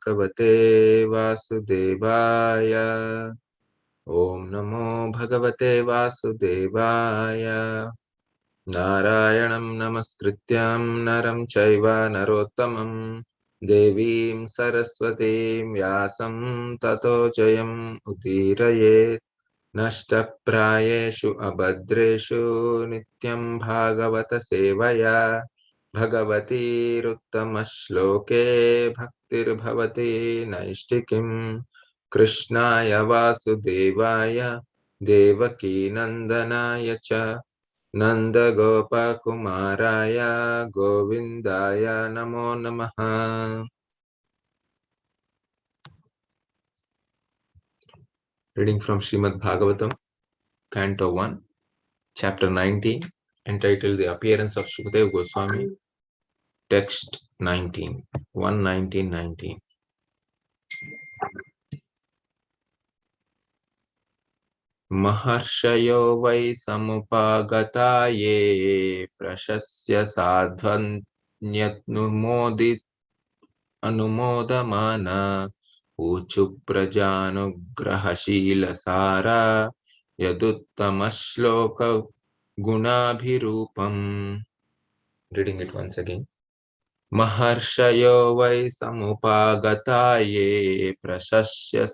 Bhagavate Vasudevaya. Om Namo Bhagavate Vasudevaya. Narayanam Namaskrityam Naram Chaiva Narottamam Devim Saraswatim Vyasam Tato Jayam Udirayet. नष्टप्रायेषु अभद्रेषु नित्यं भागवत सेवया भगवतीरुत्तमश्लोके भक्तिर्भवति नैष्टिकीम् कृष्णाय वासुदेवाय देवकीनन्दनाय च नन्दगोपकुमाराय गोविन्दाय नमो नमः। Reading from Srimad Bhagavatam, Canto 1, Chapter 19, entitled The Appearance of Shukadeva Goswami, Text 19, 119-19. Maharshayo vai samupagata ye prashasya sadhvanyatnumodit anumodamana uchu prajanugrahashila sara yaduttama gunabhirupam. Reading it once again. Maharshayo vai samupagata ye prashasya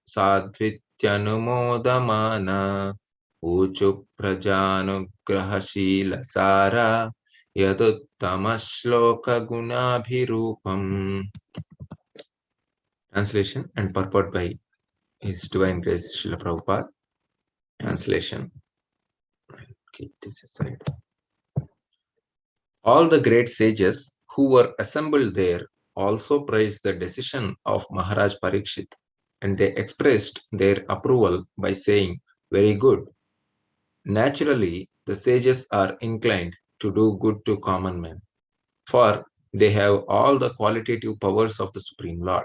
sadvityanumodamana uchu prajanugrahashila sara yaduttama shloka gunabhirupam. Translation and purport by His Divine Grace Srila Prabhupada. Translation. Keep this aside. All the great sages who were assembled there also praised the decision of Maharaj Parikshit, and they expressed their approval by saying, "Very good." Naturally, the sages are inclined to do good to common men, for they have all the qualitative powers of the Supreme Lord.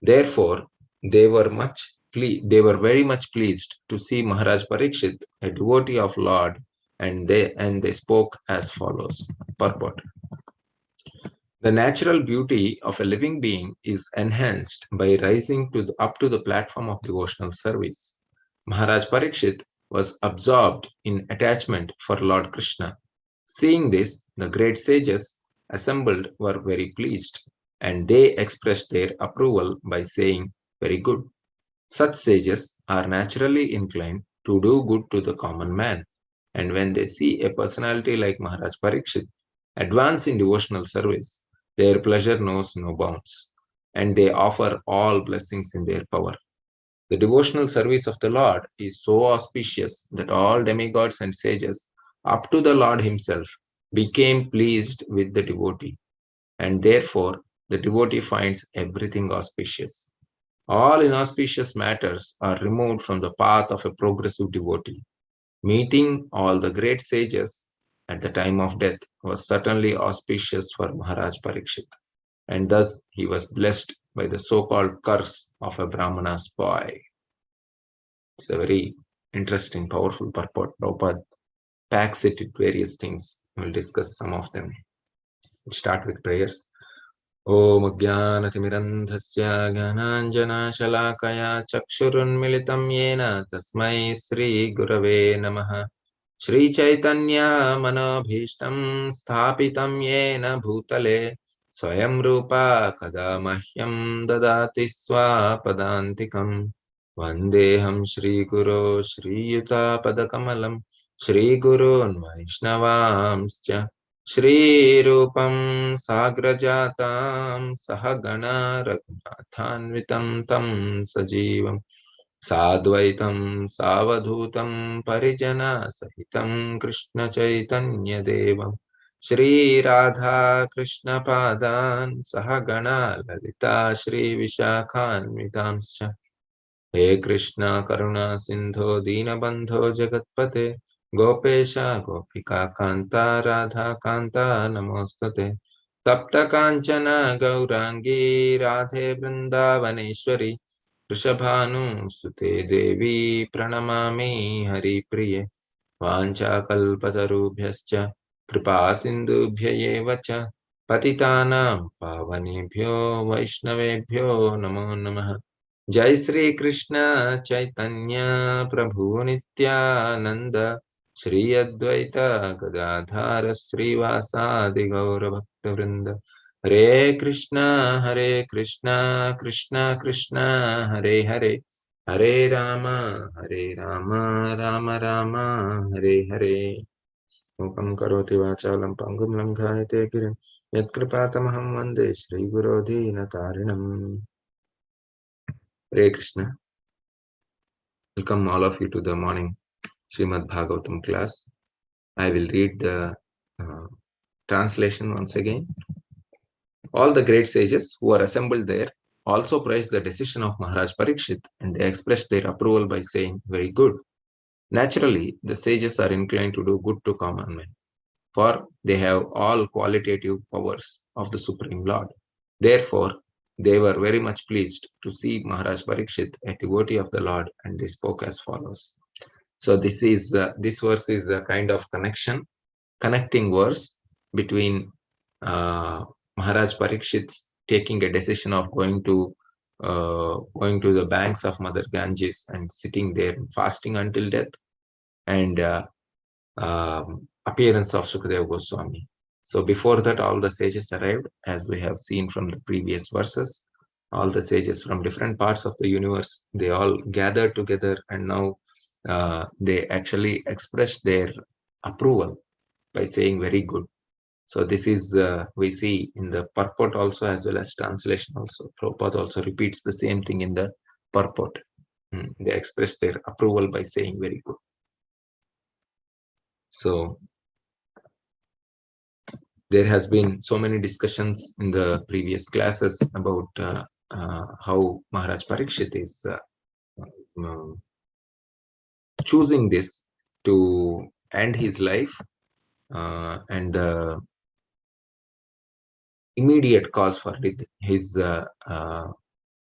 Therefore, they were very much pleased to see Maharaj Parikshit, a devotee of Lord, and they spoke as follows. Purport. The natural beauty of a living being is enhanced by rising up to the platform of devotional service. Maharaj Parikshit was absorbed in attachment for Lord Krishna. Seeing this, the great sages assembled were very pleased, and they expressed their approval by saying, "Very good." Such sages are naturally inclined to do good to the common man, and when they see a personality like Maharaj Parikshit advance in devotional service, their pleasure knows no bounds, and they offer all blessings in their power. The devotional service of the Lord is so auspicious that all demigods and sages, up to the Lord himself, became pleased with the devotee, and therefore the devotee finds everything auspicious. All inauspicious matters are removed from the path of a progressive devotee. Meeting all the great sages at the time of death was certainly auspicious for Maharaj Parikshit, and thus he was blessed by the so-called curse of a Brahmana's boy. It's a very interesting, powerful purport. Prabhupada packs it with various things. We'll discuss some of them. We'll start with prayers. Om Jnanatimirandhasya Jnananjana Chakshurunmilitam Yena Tasmai Sri Gurave Namaha. Shri Chaitanya Manobhishtam Sthapitam Yena Bhutale Swayam Rupa Kada Mahyam Dadati Swapadantikam Vandeham Shri Guru Shri Yuta Padakamalam Shri Gurun Vaishnavamscha Shri Rupam Sagrajatam Sahagana Raghunathanvitam Tam Sajivam Sadvaitam Savadhutam Parijana Sahitam Krishna Chaitanya Devam Shri Radha Krishna Padan Sahagana Lalita Shri Vishakhanvitamscha. He Krishna Karuna Sindho Dinabandho Jagatpate Gopesha Gopika Kanta Radha Kanta Namostate Tapta Kanchana Gaurangi Radhe Vrindavaneshwari Rishabhanu Sute Devi Pranamami Hari Priye Vancha Kalpatarubhyascha Kripa Sindhubhya Eva cha Patitanam pavanebhyo Vaishnavebhyo Namo Namah. Jai Sri Krishna Chaitanya Prabhu Nityananda Shri Advaita Gadadhara Srivasadi Gaura Bhakta Vrinda. Hare Krishna, Krishna Krishna, Hare Hare, Hare Rama, Rama Rama, Hare Hare. Mukam karoti vachalam pangum langhayate girim yatkripatamaham vande Shri Guru Dinatarinam. Hare Krishna. Welcome all of you to the morning Srimad Bhagavatam class. I will read the translation once again. All the great sages who are assembled there also praised the decision of Maharaj Parikshit, and they expressed their approval by saying, "Very good." Naturally, the sages are inclined to do good to common men, for they have all qualitative powers of the Supreme Lord. Therefore, they were very much pleased to see Maharaj Parikshit, a devotee of the Lord, and they spoke as follows. So this verse is a kind of connecting verse between Maharaj Parikshit's taking a decision of going to the banks of Mother Ganges and sitting there fasting until death, and appearance of Sukadeva Goswami. So before that, all the sages arrived, as we have seen from the previous verses. All the sages from different parts of the universe, they all gathered together, and now they actually expressed their approval by saying very good. So this is, we see in the purport also, as well as translation also. Prabhupada also repeats the same thing in the purport. They express their approval by saying very good. So there has been so many discussions in the previous classes about how Maharaj Parikshit is choosing this to end his life, and the immediate cause for his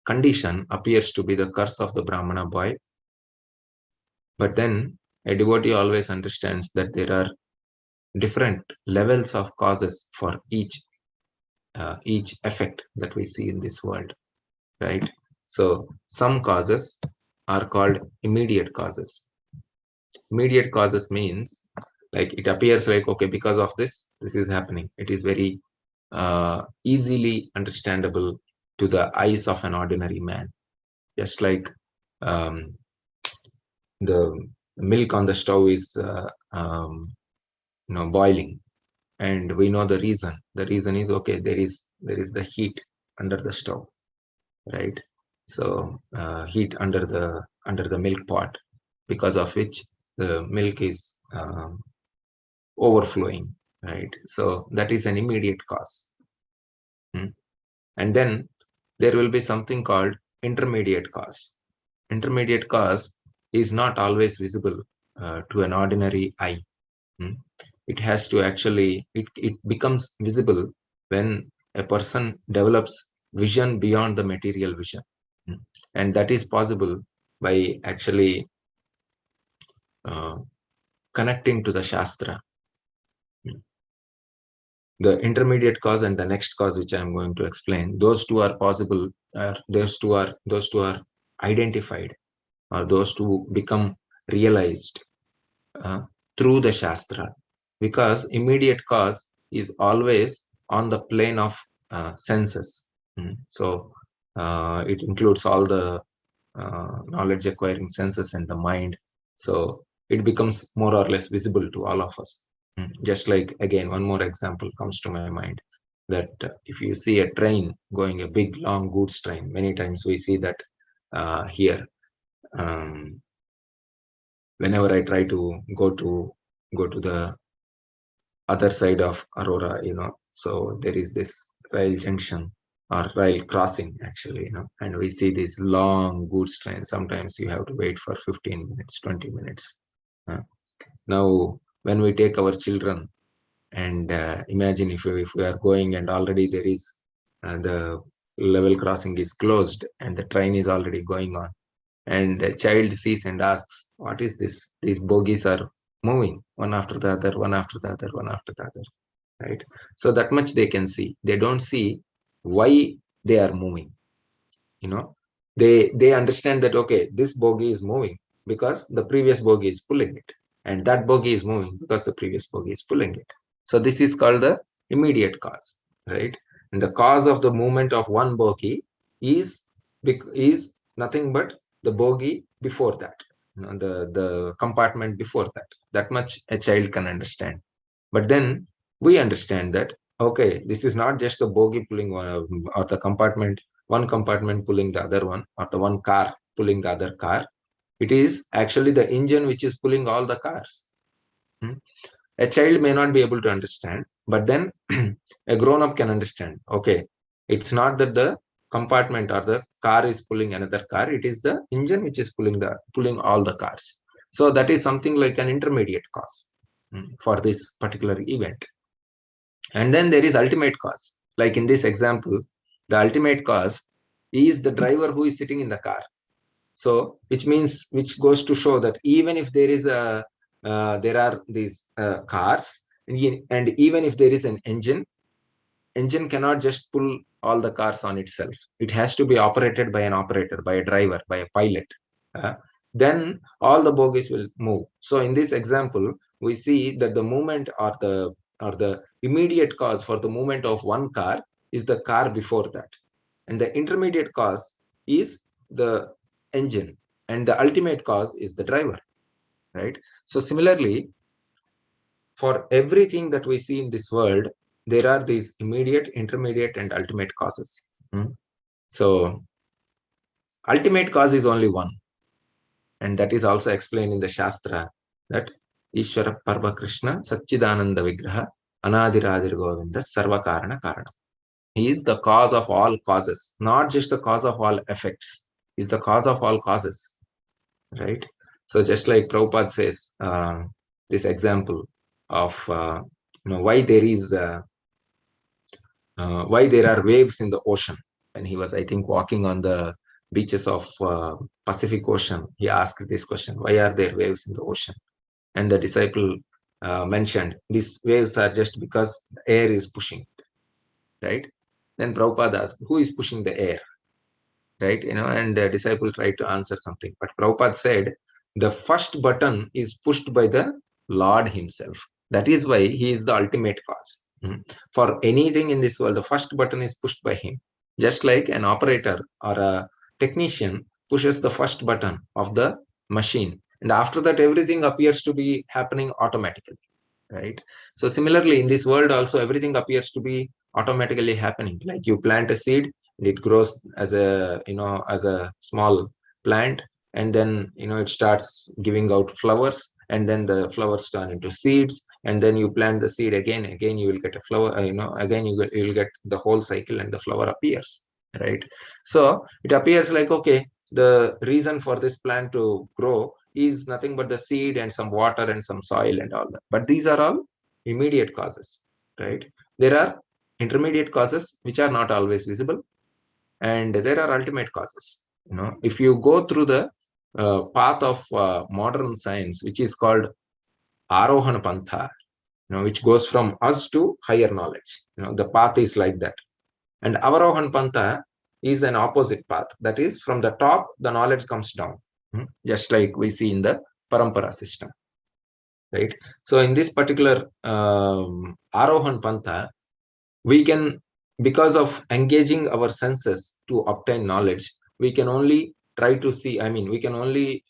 condition appears to be the curse of the Brahmana boy. But then a devotee always understands that there are different levels of causes for each effect that we see in this world, right? So some causes are called immediate causes. Immediate causes means, like, it appears like, okay, because of this is happening. It is very easily understandable to the eyes of an ordinary man. Just like the milk on the stove is boiling, and we know the reason. The reason is, okay, there is the heat under the stove, right? So heat under the milk pot, because of which the milk is overflowing, right? So that is an immediate cause. And then there will be something called intermediate cause. Intermediate cause is not always visible to an ordinary eye. It has to actually, it becomes visible when a person develops vision beyond the material vision. And that is possible by actually connecting to the Shastra. The intermediate cause and the next cause, which I am going to explain, those two are possible. Those two are identified, or those two become realized through the Shastra, because immediate cause is always on the plane of senses. So it includes all the knowledge acquiring senses and the mind. So it becomes more or less visible to all of us. Just like, again, one more example comes to my mind, that if you see a train going, a big long goods train, many times we see that here. Whenever I try to go to the other side of Aurora, so there is this rail junction or rail crossing, actually, and we see these long goods trains. Sometimes you have to wait for 15 minutes, 20 minutes. Now, when we take our children, and imagine if we are going, and already there is the level crossing is closed and the train is already going on, and the child sees and asks, what is this? These bogies are moving one after the other, one after the other, one after the other. right? So that much they can see. They don't see why they are moving. They understand that, okay, this bogie is moving because the previous bogie is pulling it, and that bogie is moving because the previous bogie is pulling it. So this is called the immediate cause, right? And the cause of the movement of one bogie is nothing but the bogie before that, the compartment before that. That much a child can understand. But then we understand that, okay, this is not just the bogie pulling one, or the one compartment pulling the other one, or the one car pulling the other car. It is actually the engine which is pulling all the cars. A child may not be able to understand, but then a grown-up can understand. Okay, it's not that the compartment or the car is pulling another car, it is the engine which is pulling all the cars. So that is something like an intermediate cause for this particular event. And then there is ultimate cause. Like in this example, the ultimate cause is the driver who is sitting in the car. So which goes to show that even if there is there are these cars, and even if there is an engine cannot just pull all the cars on itself. It has to be operated by an operator, by a driver, by a pilot. Then all the bogies will move. So in this example, we see that the movement or the immediate cause for the movement of one car is the car before that, and the intermediate cause is the engine, and the ultimate cause is the driver, right? So similarly, for everything that we see in this world, there are these immediate, intermediate, and ultimate causes. So ultimate cause is only one, and that is also explained in the Shastra, that Ishvara Parva Krishna Satchidananda Vigraha Anadiradir Govinda Sarva Karana Karana. He is the cause of all causes, not just the cause of all effects. He is the cause of all causes, right? So just like Prabhupada says, this example of why there are waves in the ocean. When he was, I think, walking on the beaches of Pacific Ocean, he asked this question: why are there waves in the ocean? And the disciple mentioned, these waves are just because the air is pushing, right? Then Prabhupada asked, who is pushing the air? Right? And the disciple tried to answer something. But Prabhupada said, the first button is pushed by the Lord himself. That is why he is the ultimate cause. For anything in this world, the first button is pushed by him. Just like an operator or a technician pushes the first button of the machine. And after that, everything appears to be happening automatically. Right? So similarly, in this world also, everything appears to be automatically happening. Like you plant a seed, it grows as a small plant, and then it starts giving out flowers, and then the flowers turn into seeds, and then you plant the seed again you will get a flower, again you will get the whole cycle, and the flower appears, right? So it appears like, okay, the reason for this plant to grow is nothing but the seed and some water and some soil and all that. But these are all immediate causes, right? There are intermediate causes which are not always visible, and there are ultimate causes. If you go through the path of modern science, which is called Arohana Pantha, which goes from us to higher knowledge. The path is like that. And Avarohan Pantha is an opposite path. That is, from the top, the knowledge comes down, just like we see in the Parampara system, right? So in this particular Arohan Pantha, we can, because of engaging our senses to obtain knowledge, we can only try to see, we can only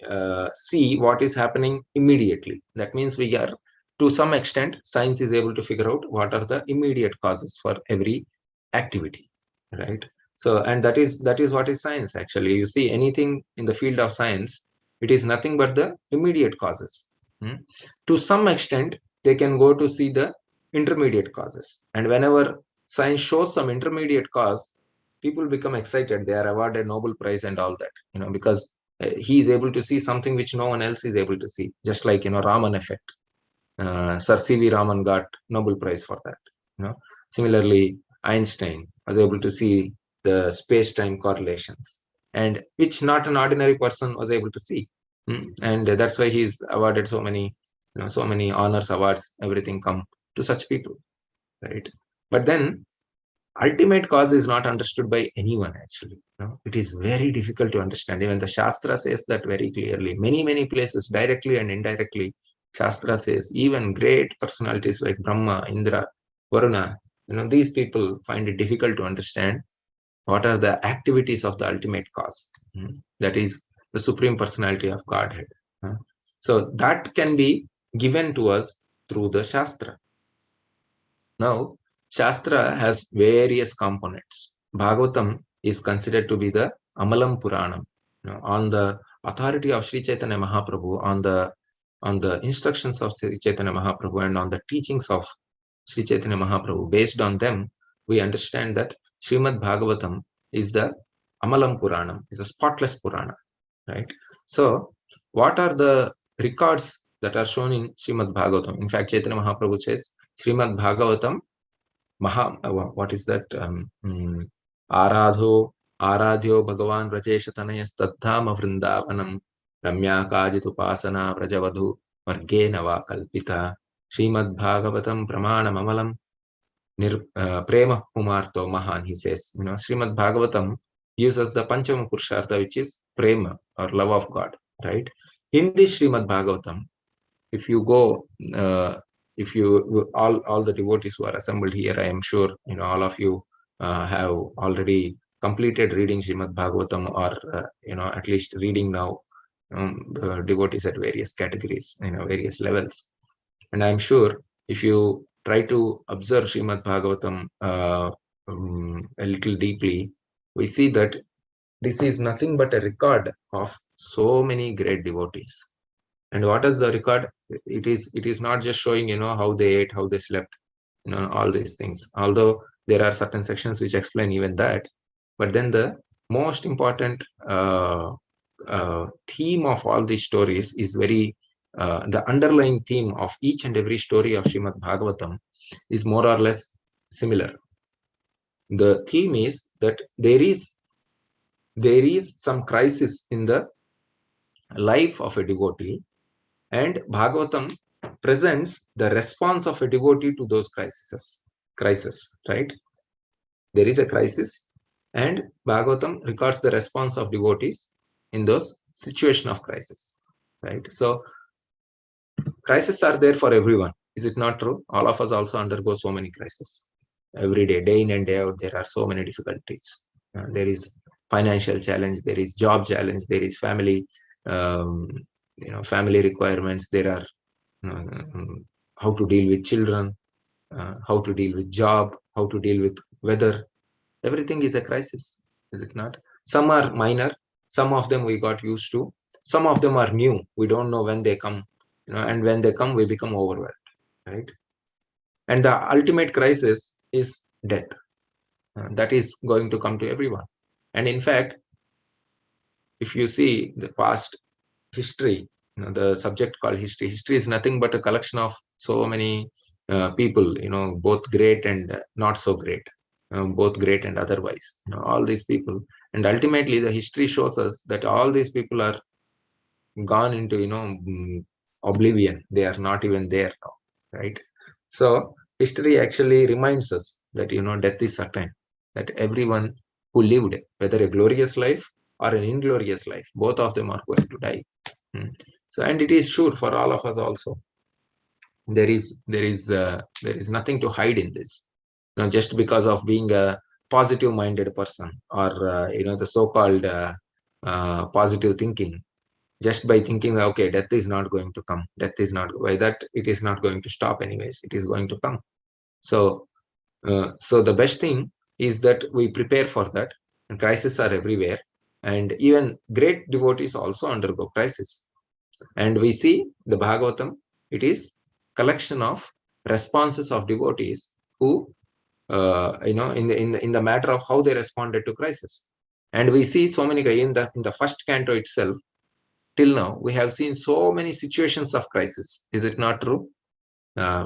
see what is happening immediately. That means we are, to some extent, science is able to figure out what are the immediate causes for every activity, right? So, and that is what is science actually. You see, anything in the field of science, it is nothing but the immediate causes. To some extent, they can go to see the intermediate causes, and whenever science shows some intermediate cause, people become excited. They are awarded Nobel Prize and all that, because he is able to see something which no one else is able to see. Just like Raman effect, Sir C.V. Raman got Nobel Prize for that. Similarly, Einstein was able to see the space-time correlations, and which not an ordinary person was able to see. And that's why he is awarded so many honors, awards, everything come to such people. right? But then ultimate cause is not understood by anyone actually. It is very difficult to understand. Even the Shastra says that very clearly. Many places, directly and indirectly, Shastra says even great personalities like Brahma, Indra, Varuna, these people find it difficult to understand what are the activities of the ultimate cause. That is the Supreme Personality of Godhead. So that can be given to us through the Shastra. Now, Shastra has various components. Bhagavatam is considered to be the Amalam Puranam. On the authority of Sri Chaitanya Mahaprabhu, on the instructions of Sri Chaitanya Mahaprabhu, and on the teachings of Sri Chaitanya Mahaprabhu, based on them, we understand that Srimad Bhagavatam is the Amalam Puranam, is a spotless Purana, right? So, what are the records that are shown in Srimad Bhagavatam? In fact, Chaitanya Mahaprabhu says, Srimad Bhagavatam, what is that? Aradho Aradhyo Bhagavan Rajesha Tanayastadhama Vrindavanam Ramya Kajit Upasana Vrajavadhu Vargena Va Kalpita Srimad Bhagavatam Pramanam Amalam Prema Pumarto Mahan, he says. Srimad Bhagavatam uses the Panchama Purushartha, which is Prema or love of God, right? In this Srimad Bhagavatam, if you go, if you all the devotees who are assembled here, I am sure all of you have already completed reading Srimad Bhagavatam, or at least reading now the devotees at various categories, various levels. And I am sure if you try to observe Srimad Bhagavatam a little deeply, we see that this is nothing but a record of so many great devotees. And what is the record? It is not just showing, how they ate, how they slept, all these things. Although there are certain sections which explain even that. But then the most important theme of all these stories is the underlying theme of each and every story of Srimad Bhagavatam is more or less similar. The theme is that there is some crisis in the life of a devotee, and Bhagavatam presents the response of a devotee to those crises, right? There is a crisis, and Bhagavatam records the response of devotees in those situation of crisis, right? So crises are there for everyone. Is it not true? All of us also undergo so many crises. Every day in and day out, there are so many difficulties. There is financial challenge, there is job challenge, there is family, family requirements. There are how to deal with children, how to deal with job, how to deal with weather. Everything is a crisis, is it not? Some are minor, some of them we got used to, some of them are new. We don't know when they come, and when they come, we become overwhelmed, right? And the ultimate crisis is death. That is going to come to everyone. And in fact, if you see the past history, the subject called history is nothing but a collection of so many people, both great and not so great, both great and otherwise, all these people. And ultimately the history shows us that all these people are gone into oblivion. They are not even there now, right? So history actually reminds us that death is certain, that everyone who lived, whether a glorious life or an inglorious life, both of them are going to die. So, and it is sure for all of us also. There is nothing to hide in this. Just because of being a positive-minded person, or the so-called positive thinking, just by thinking, okay, death is not going to come, by that it is not going to stop anyways, it is going to come. So the best thing is that we prepare for that. And crises are everywhere, and even great devotees also undergo crisis. And we see the Bhagavatam, it is collection of responses of devotees who in the matter of how they responded to crisis. And we see so many in the first canto itself. Till now, we have seen so many situations of crisis. Is it not true?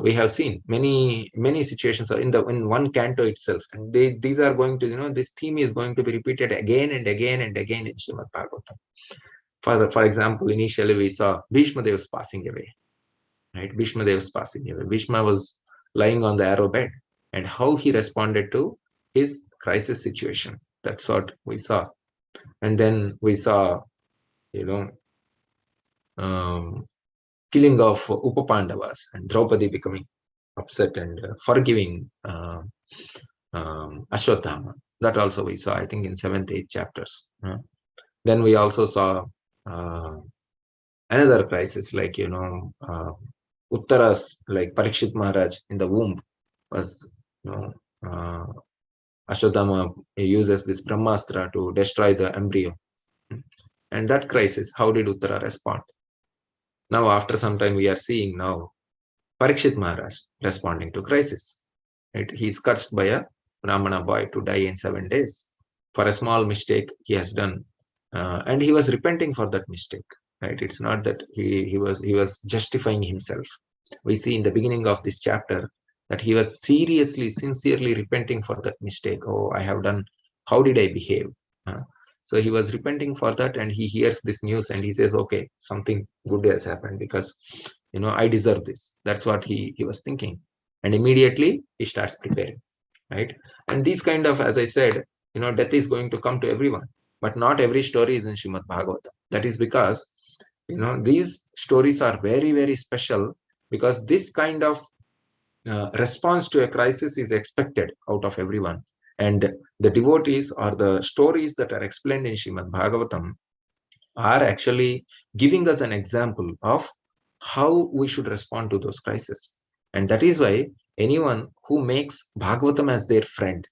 We have seen many situations in one canto itself, and these are going to this theme is going to be repeated again and again and again in Srimad Bhagavatam. For example, initially we saw Bhishma Dev was passing away, right? Bhishma Dev was passing away. Bhishma was lying on the arrow bed, and how he responded to his crisis situation. That's what we saw. And then we saw, killing of Upapandavas and Draupadi becoming upset and forgiving Ashwatthama. That also we saw, I think, in 7th, 8th chapters. Then we also saw another crisis, like, Uttara's, like Parikshit Maharaj in the womb was, Ashwatthama uses this Brahmastra to destroy the embryo. And that crisis, how did Uttara respond? Now, after some time, we are seeing now Parikshit Maharaj responding to crisis. Right? He is cursed by a Brahmana boy to die in 7 days for a small mistake he has done, and he was repenting for that mistake. Right? It's not that he was justifying himself. We see in the beginning of this chapter that he was seriously, sincerely repenting for that mistake. Oh, I have done. How did I behave? So he was repenting for that, and he hears this news and he says, okay, something good has happened because, I deserve this. That's what he was thinking. And immediately he starts preparing, right? And these kind of, as I said, death is going to come to everyone, but not every story is in Srimad Bhagavatam. That is because, these stories are very, very special, because this kind of response to a crisis is expected out of everyone. And the devotees, or the stories that are explained in Srimad Bhagavatam, are actually giving us an example of how we should respond to those crises. And that is why anyone who makes Bhagavatam as their friend,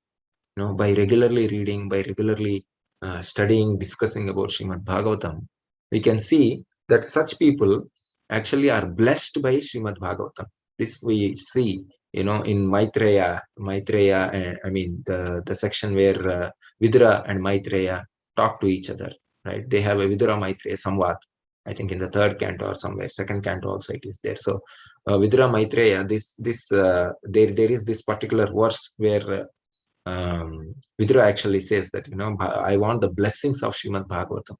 by regularly reading, by regularly studying, discussing about Srimad Bhagavatam, we can see that such people actually are blessed by Srimad Bhagavatam. This we see, in Maitreya, the section where Vidura and Maitreya talk to each other, right? They have a Vidura Maitreya Samvad, I think in the 3rd canto or somewhere, 2nd canto also it is there. So Vidura Maitreya, there is this particular verse where Vidura actually says that, I want the blessings of Srimad Bhagavatam.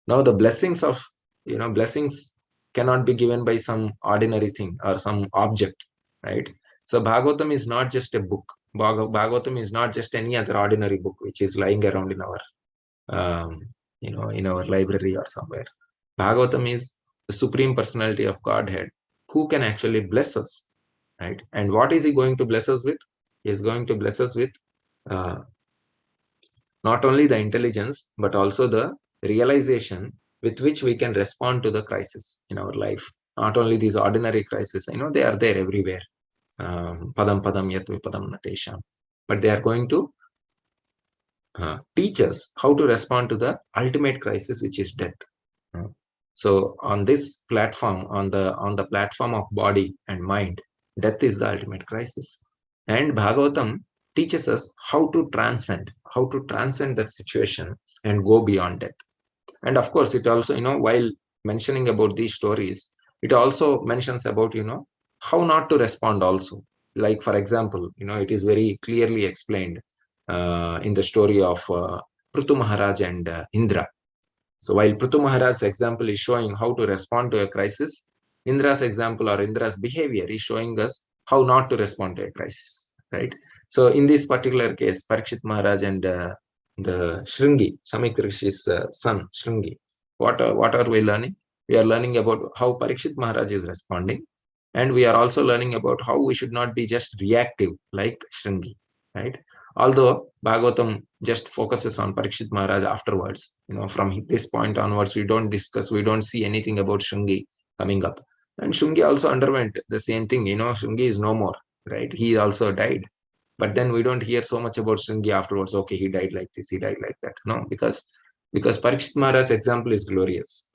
Now the blessings of, blessings cannot be given by some ordinary thing or some object, right? So Bhagavatam is not just a book. Bhagavatam is not just any other ordinary book which is lying around in our, in our library or somewhere. Bhagavatam is the Supreme Personality of Godhead who can actually bless us, right? And what is he going to bless us with? He is going to bless us with not only the intelligence, but also the realization with which we can respond to the crisis in our life. Not only these ordinary crises, they are there everywhere. Padam padam yat vipadam natesham. But they are going to teach us how to respond to the ultimate crisis, which is death. So on this platform, on the platform of body and mind, death is the ultimate crisis. And Bhagavatam teaches us how to transcend that situation and go beyond death. And of course, it also, while mentioning about these stories, it also mentions about, how not to respond also. Like, for example, it is very clearly explained in the story of Prithu Maharaj and Indra. So while Prithu Maharaj's example is showing how to respond to a crisis, Indra's example or Indra's behavior is showing us how not to respond to a crisis, right? So in this particular case, Parikshit Maharaj and the Shringi, Samik Rishi's son, Shringi, what are we learning? We are learning about how Parikshit Maharaj is responding, and we are also learning about how we should not be just reactive like Shringi, right? Although Bhagavatam just focuses on Parikshit Maharaj afterwards, from this point onwards, we don't see anything about Shringi coming up. And Shringi also underwent the same thing, Shringi is no more, right? He also died. But then we don't hear so much about Shringi afterwards. Okay, he died like this, he died like that. No, because Parikshit Maharaj's example is glorious.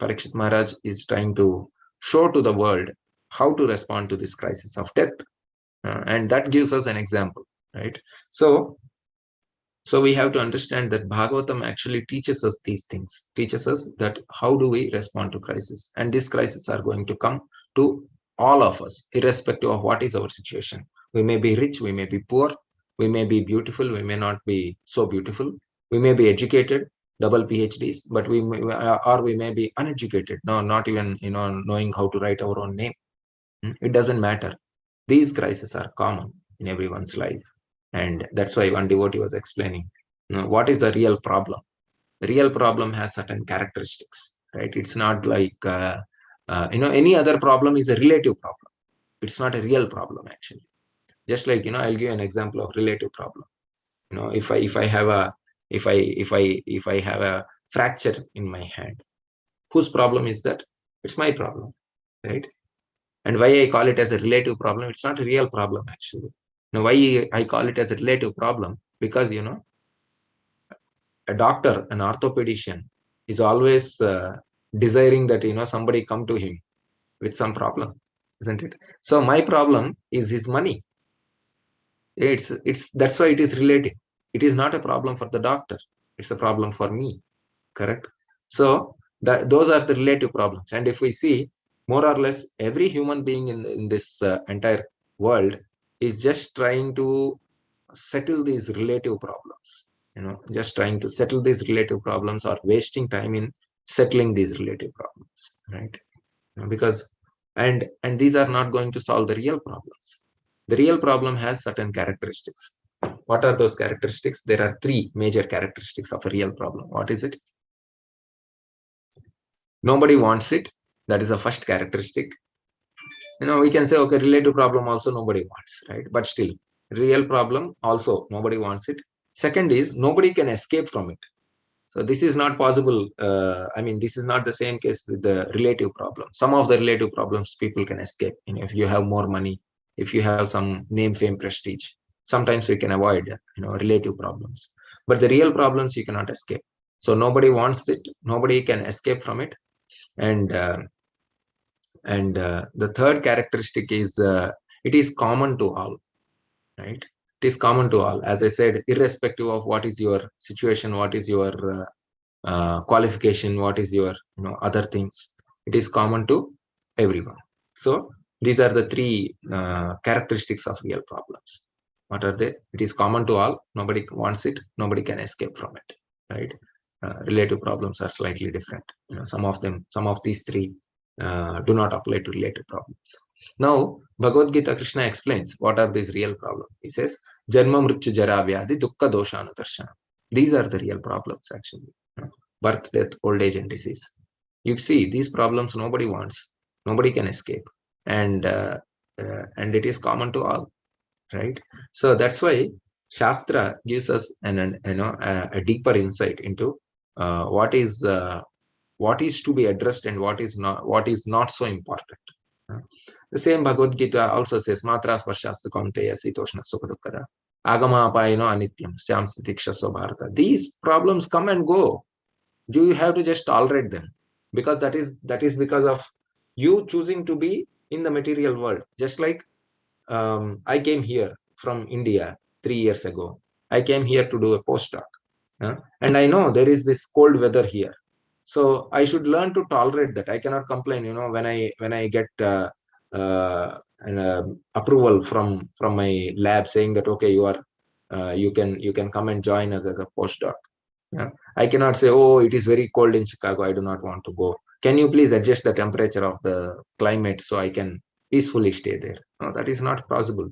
Parikshit Maharaj is trying to show to the world how to respond to this crisis of death. And that gives us an example, right? So we have to understand that Bhagavatam actually teaches us these things, teaches us that how do we respond to crisis. And these crises are going to come to all of us, irrespective of what is our situation. We may be rich, we may be poor, we may be beautiful, we may not be so beautiful, we may be educated, double PhDs, but we may be uneducated, no, not even knowing how to write our own name. It doesn't matter. These crises are common. in everyone's life. And that's why one devotee was explaining, what is the real problem? The real problem has certain characteristics, right? It's not like, any other problem is a relative problem. It's not a real problem, actually. Just like, I'll give you an example of relative problem. If I have a fracture in my hand, whose problem is that? It's my problem, right? And why I call it as a relative problem? It's not a real problem, actually. Now, why I call it as a relative problem? Because, a doctor, an orthopedician, is always desiring that, somebody come to him with some problem, isn't it? So my problem is his money. That's why it is relative. It is not a problem for the doctor. It's a problem for me, correct? So those are the relative problems. And if we see, more or less every human being in this entire world is just trying to settle these relative problems, just trying to settle these relative problems, or wasting time in settling these relative problems, right? Because and these are not going to solve the real problems. The real problem has certain characteristics. What are those characteristics? There are three major characteristics of a real problem. What is it? Nobody wants it. That is the first characteristic. We can say, okay, relative problem also nobody wants, right? But still, real problem also nobody wants it. Second is, nobody can escape from it. So this is not possible. This is not the same case with the relative problem. Some of the relative problems people can escape. If you have more money, if you have some name, fame, prestige, sometimes we can avoid, relative problems. But the real problems you cannot escape. So nobody wants it. Nobody can escape from it. And the third characteristic is, it is common to all, right? It is common to all. As I said, irrespective of what is your situation, what is your qualification, what is your other things, it is common to everyone. So these are the three characteristics of real problems. What are they? It is common to all. Nobody wants it. Nobody can escape from it, right? Relative problems are slightly different. Some of these three do not apply to relative problems. Now, Bhagavad Gita, Krishna explains what are these real problems. He says, Janma Mrityu Jara Vyadhi Dukkha Dosha Anudarshana. These are the real problems, actually. Birth, death, old age, and disease. You see, these problems nobody wants, nobody can escape, and it is common to all, right? So that's why Shastra gives us a deeper insight into what is to be addressed and what is not so important. The same Bhagavad Gita also says, Matra Svarshastu Kaunteya Sitoshna Sukha Dukkara Agama Apayano Anityam Syam Stitikshasva Bharata. These problems come and go. You have to just tolerate them, because that is because of you choosing to be in the material world. Just like I came here from India 3 years ago. I came here to do a postdoc, and I know there is this cold weather here, so I should learn to tolerate that. I cannot complain, when I get an approval from my lab saying that, okay, you can come and join us as a postdoc. Yeah. I cannot say, oh, it is very cold in Chicago, I do not want to go. Can you please adjust the temperature of the climate so I can peacefully stay there? No, that is not possible.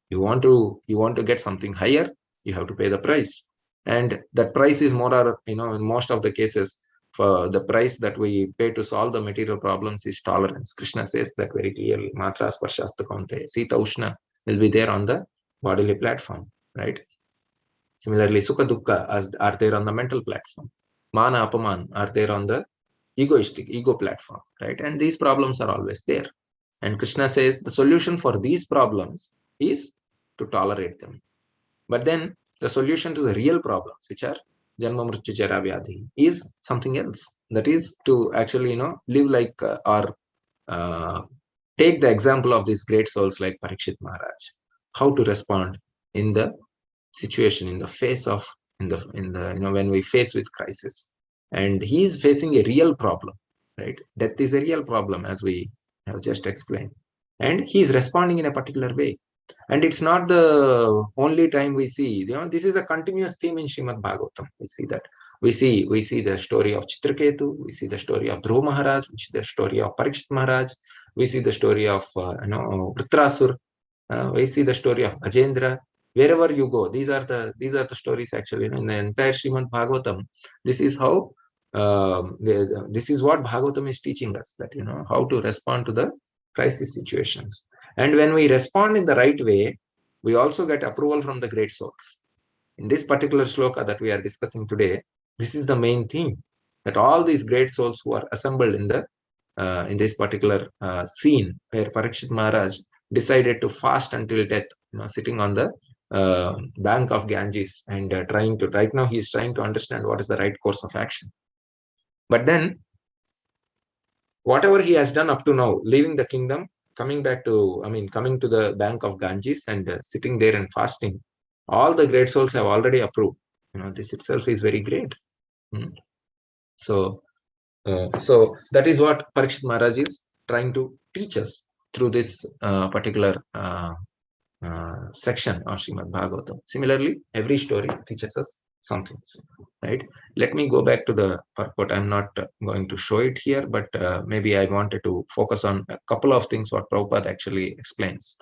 You want to get something higher, you have to pay the price. And that price is more, or in most of the cases, for the price that we pay to solve the material problems is tolerance. Krishna says that very clearly. Matra Sparshasta Kaunteya. Sita Ushna will be there on the bodily platform, right? Similarly, Sukha Dukkha are there on the mental platform. Mana Apaman are there on the ego platform, right? And these problems are always there. And Krishna says the solution for these problems is to tolerate them. But then the solution to the real problems, which are Janma Mrityu Jara Vyadhi, is something else. That is to actually, live like or take the example of these great souls like Parikshit Maharaj. How to respond in the situation, in the face of, when we face with crisis. And he is facing a real problem, right? Death is a real problem, as we have just explained. And he is responding in a particular way. And it's not the only time we see, this is a continuous theme in Srimad Bhagavatam. We see that. We see the story of Chitraketu, we see the story of Dhruva Maharaj, we see the story of Parikshit Maharaj, we see the story of Vritrasur. We see the story of Gajendra. Wherever you go, these are the stories actually. In the entire Srimad Bhagavatam, this is how this is what Bhagavatam is teaching us, that how to respond to the crisis situations. And when we respond in the right way, we also get approval from the great souls. In this particular shloka that we are discussing today, this is the main theme, that all these great souls who are assembled in this particular scene where Parikshit Maharaj decided to fast until death, sitting on the bank of Ganges and right now he is trying to understand what is the right course of action. But then, whatever he has done up to now, leaving the kingdom, coming to the bank of Ganges and sitting there and fasting, all the great souls have already approved. This itself is very great. So that is what Parikshit Maharaj is trying to teach us through this particular section of Srimad Bhagavatam. Similarly, every story teaches us some things, right? Let me go back to the purport. I'm not going to show it here, but maybe I wanted to focus on a couple of things what Prabhupada actually explains.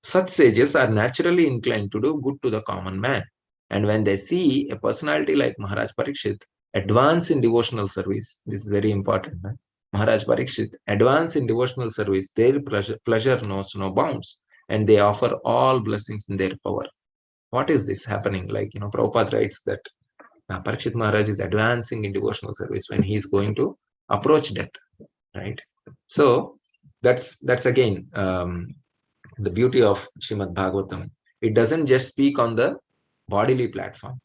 Such sages are naturally inclined to do good to the common man. And when they see a personality like Maharaj Parikshit advance in devotional service, this is very important. Maharaj Parikshit advance in devotional service, their pleasure knows no bounds, and they offer all blessings in their power. What is this happening? Prabhupada writes that Parikshit Maharaj is advancing in devotional service when he is going to approach death, right? So that's again the beauty of Srimad Bhagavatam. It doesn't just speak on the bodily platform,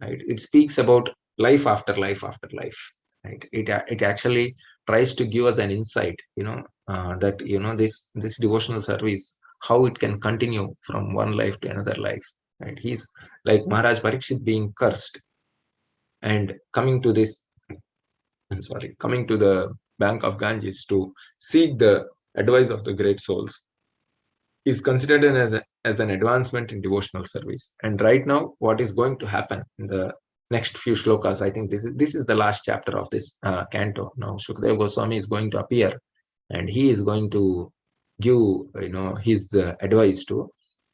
right? It speaks about life after life after life, right? It actually tries to give us an insight, that this devotional service, how it can continue from one life to another life, right? He's like Maharaj Parikshit being cursed and coming to the bank of Ganges to seek the advice of the great souls is considered as an advancement in devotional service. And right now, what is going to happen in the next few shlokas, I think this is the last chapter of this canto. Now, Shukadeva Goswami is going to appear, and he is going to give his advice to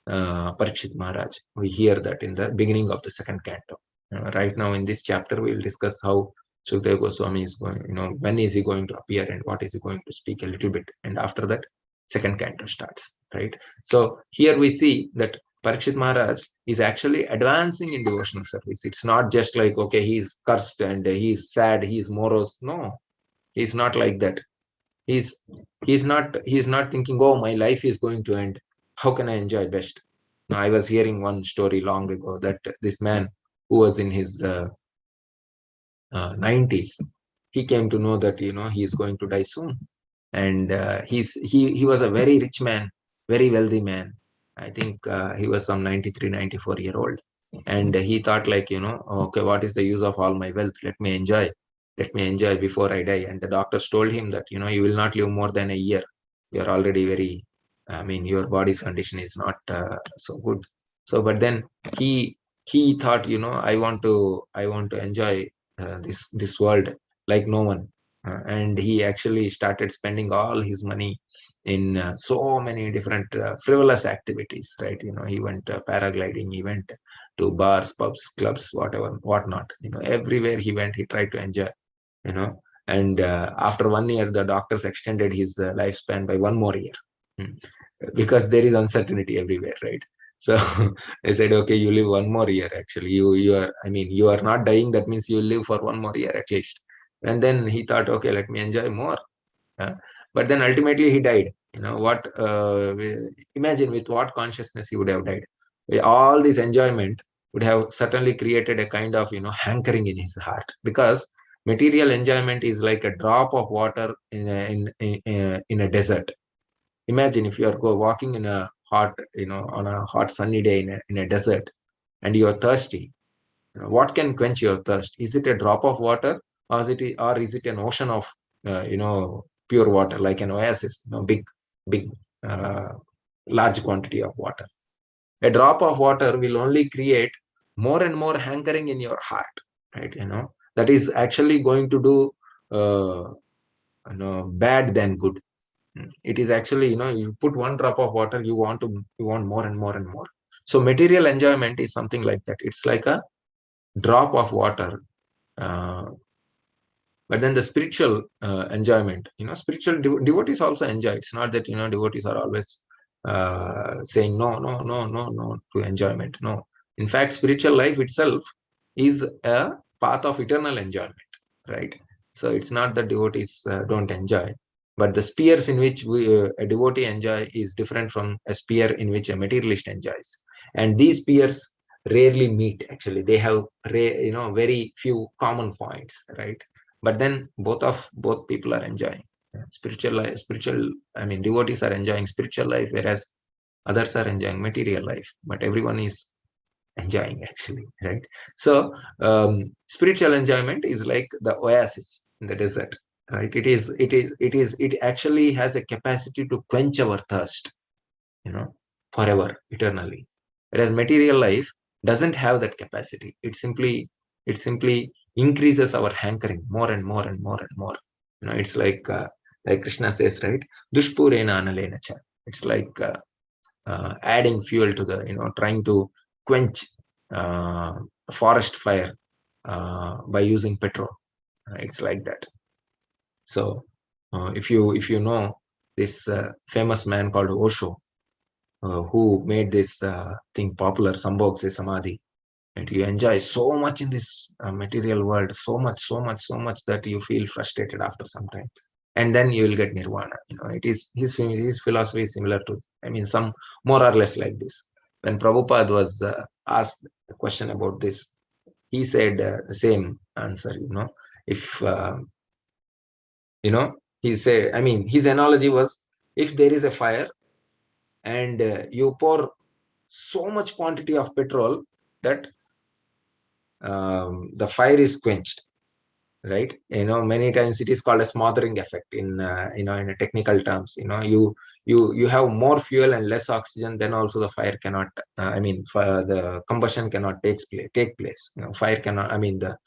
Parikshit Maharaj. We hear that in the beginning of the second canto. Right now, in this chapter, we will discuss how Shukadeva Goswami is going, when is he going to appear and what is he going to speak a little bit. And after that, second canto starts, right? So here we see that Parikshit Maharaj is actually advancing in devotional service. It's not just like, okay, he's cursed and he's sad, he's morose. No, he's not like that. He's not thinking, oh, my life is going to end. How can I enjoy best? Now, I was hearing one story long ago that this man who was in his 90s, he came to know that he is going to die soon, and he was a very rich man, very wealthy man. I think he was some 93, 94 year old, and he thought like, okay, what is the use of all my wealth? Let me enjoy before I die. And the doctors told him that you will not live more than a year. You're already your body's condition is not so good. So but then he thought, I want to enjoy this world like no one. And he actually started spending all his money in so many different frivolous activities, right? He went paragliding, he went to bars, pubs, clubs, whatnot. Everywhere he went, he tried to enjoy. And after 1 year, the doctors extended his lifespan by one more year. Because there is uncertainty everywhere, right? So they said, okay, you live one more year. Actually, you are not dying. That means you live for one more year at least. And then he thought, okay, let me enjoy more. But then ultimately he died. Imagine with what consciousness he would have died. All this enjoyment would have certainly created a kind of hankering in his heart, because material enjoyment is like a drop of water in a desert. Imagine if you are walking in a hot, on a hot sunny day in a desert, and you are thirsty. What can quench your thirst? Is it a drop of water, or is it an ocean of pure water, like an oasis? Big, uh, large quantity of water. A drop of water will only create more and more hankering in your heart, right? That is actually going to do bad than good. It is actually, you put one drop of water, you want more and more and more. So material enjoyment is something like that. It's like a drop of water. But then the spiritual enjoyment, spiritual devotees also enjoy. It's not that, devotees are always saying no, no, no, no, no to enjoyment. No. In fact, spiritual life itself is a path of eternal enjoyment, right? So it's not that devotees don't enjoy, but the spheres in which a devotee enjoy is different from a sphere in which a materialist enjoys. And these spheres rarely meet. Actually, they have very few common points, right? But then both people are enjoying spiritual life. Devotees are enjoying spiritual life, whereas others are enjoying material life. But everyone is enjoying, actually, right? So spiritual enjoyment is like the oasis in the desert, right? It actually has a capacity to quench our thirst, forever, eternally. Whereas material life doesn't have that capacity. It simply increases our hankering more and more and more and more. It's like Krishna says, right? Dushpurena analena cha. It's like adding fuel to the, trying to quench uh, forest fire by using petrol. It's like that. So if you know this famous man called Osho, who made this thing popular, Sambhog se Samadhi, and you enjoy so much in this material world, so much that you feel frustrated after some time, and then you will get nirvana. It is his philosophy is similar to, some more or less like this. When Prabhupada was asked a question about this, he said the same answer. If he said, his analogy was, if there is a fire and you pour so much quantity of petrol that the fire is quenched, right? Many times it is called a smothering effect in in a technical terms. You have more fuel and less oxygen, then also the fire cannot the combustion cannot take place. Fire cannot, the